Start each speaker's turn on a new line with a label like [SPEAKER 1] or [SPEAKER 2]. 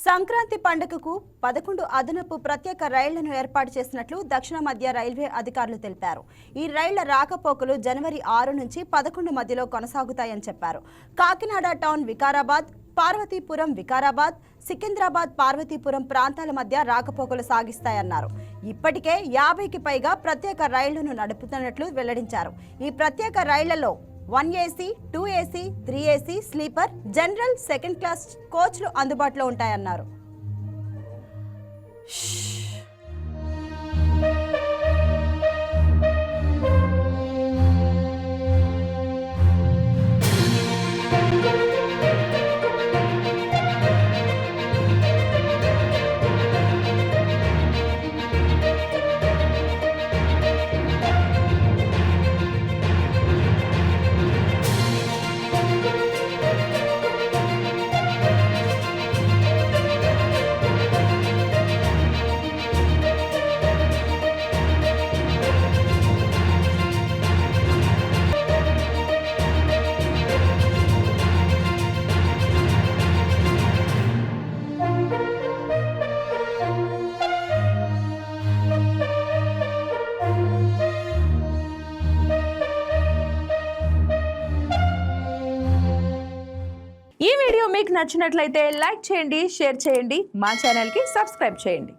[SPEAKER 1] సంక్రాంతి పండుగకు 11 అదనపు ప్రత్యేక రైళ్లను ఏర్పాటు చేసినట్లు దక్షిణ మధ్య రైల్వే అధికారులు తెలిపారు. ఈ రైళ్ల రాకపోకలు జనవరి 6 నుంచి 11 మధ్యలో కొనసాగుతాయని చెప్పారు. కాకినాడ టౌన్ వికారాబాద్, పార్వతీపురం వికారాబాద్, సికింద్రాబాద్ పార్వతీపురం ప్రాంతాల మధ్య రాకపోకలు సాగిస్తాయన్నారు. ఇప్పటికే 50కి పైగా ప్రత్యేక రైళ్లను నడుపుతున్నట్లు వెల్లడించారు. ఈ ప్రత్యేక రైళ్లలో 1AC, 2AC, 3AC, sleeper, general, second class కోచ్లు అందుబాటులో ఉంటాయన్నారు.
[SPEAKER 2] ఈ వీడియో మీకు నచ్చినట్లయితే లైక్ చేయండి, షేర్ చేయండి, మా ఛానల్కి సబ్స్క్రైబ్ చేయండి.